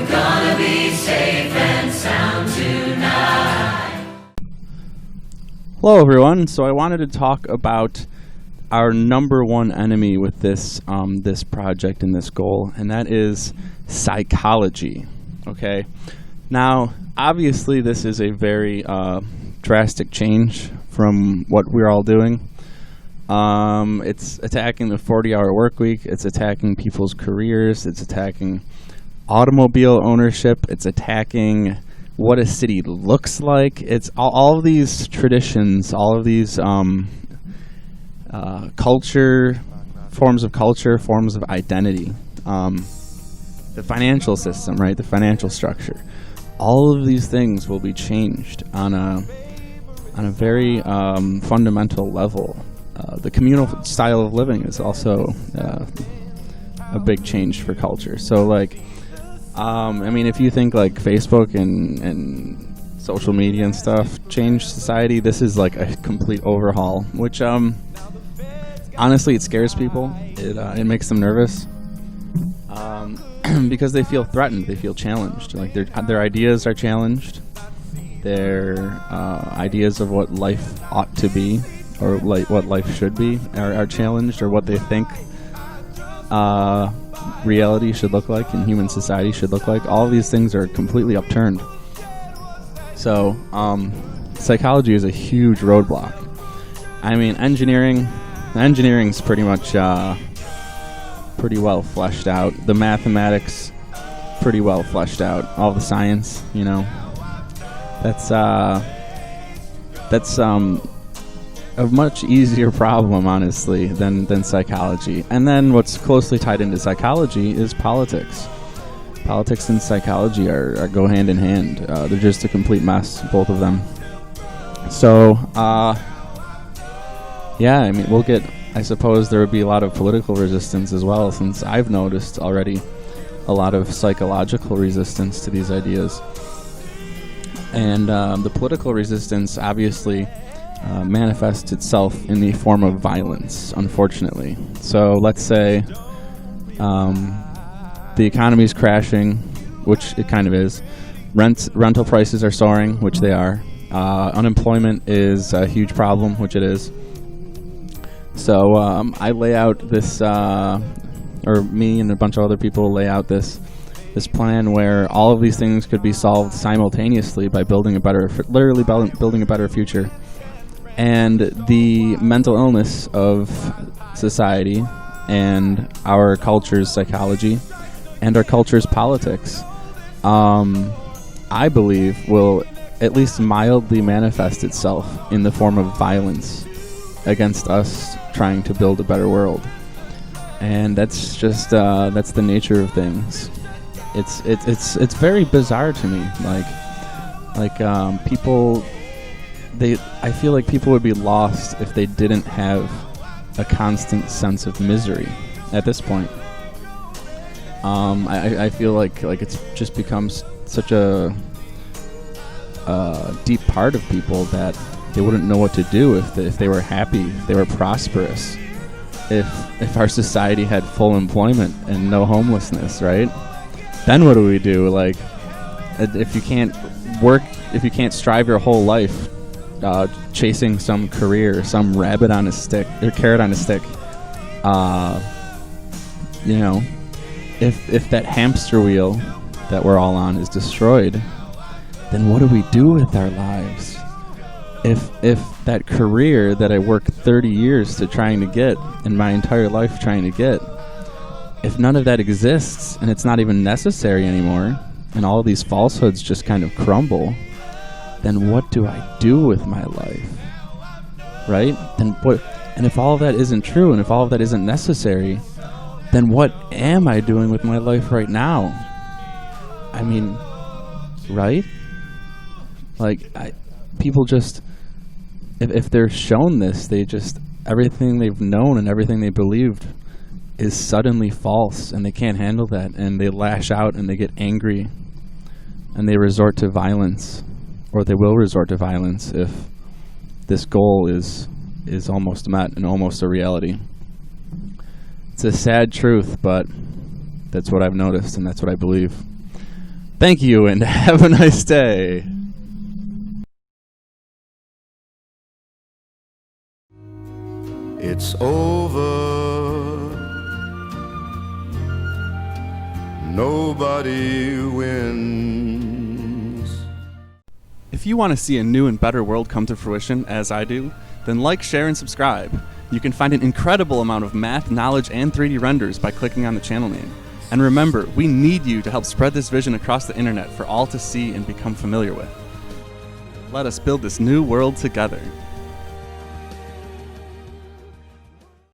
We're gonna be safe and sound tonight. Hello everyone. So I wanted to talk about our number one enemy with this this project and this goal, and that is psychology. Okay. Now, obviously, this is a very drastic change from what we're all doing. It's attacking the 40-hour work week. It's attacking people's careers. It's attacking automobile ownership. It's attacking what a city looks like. It's all of these traditions, all of these culture, forms of identity, the financial system, right? The financial structure. All of these things will be changed on a very fundamental level. The communal style of living is also a big change for culture. So, like, I mean, if you think like Facebook and social media and stuff change society, this is like a complete overhaul. Which, honestly, it scares people. It makes them nervous because they feel threatened. They feel challenged. Like their ideas are challenged. Their ideas of what life ought to be, or like what life should be, are challenged, or what they think reality should look like and human society should look like. All of these things are completely upturned. So psychology is a huge roadblock. I mean, engineering's pretty much pretty well fleshed out. The mathematics, pretty well fleshed out. All the science, you know, that's a much easier problem, honestly, than psychology. And then what's closely tied into psychology is politics. Politics and psychology go hand in hand. They're just a complete mess, both of them. So, yeah, I mean, I suppose there would be a lot of political resistance as well, since I've noticed already a lot of psychological resistance to these ideas. And the political resistance, obviously, manifests itself in the form of violence, unfortunately. So let's say the economy is crashing, which it kind of is. Rental prices are soaring, which they are. Unemployment is a huge problem, which it is. So I lay out this, or me and a bunch of other people lay out this plan where all of these things could be solved simultaneously by building a better future. And the mental illness of society and our culture's psychology and our culture's politics, I believe, will at least mildly manifest itself in the form of violence against us trying to build a better world. And that's just that's the nature of things. It's very bizarre to me. Like people. I feel like people would be lost if they didn't have a constant sense of misery at this point. I feel like it's just becomes such a deep part of people that they wouldn't know what to do if they were happy, if they were prosperous, if our society had full employment and no homelessness, right? Then what do we do? Like, if you can't work, if you can't strive your whole life chasing some career, some rabbit on a stick, or carrot on a stick, you know, if that hamster wheel that we're all on is destroyed, then what do we do with our lives? If that career that I worked 30 years to trying to get, and my entire life trying to get, if none of that exists and it's not even necessary anymore, and all of these falsehoods just kind of crumble, then what do I do with my life? Right? Then what? And if all of that isn't true, and if all of that isn't necessary, then what am I doing with my life right now? I mean, right? Like, people just, if they're shown this, they just, everything they've known and everything they believed is suddenly false, and they can't handle that, and they lash out and they get angry, and they resort to violence, or they will resort to violence if this goal is almost met and almost a reality. It's a sad truth, but that's what I've noticed, and that's what I believe. Thank you, and have a nice day. It's over. Nobody wins. If you want to see a new and better world come to fruition, as I do, then like, share, and subscribe. You can find an incredible amount of math, knowledge, and 3D renders by clicking on the channel name. And remember, we need you to help spread this vision across the internet for all to see and become familiar with. Let us build this new world together.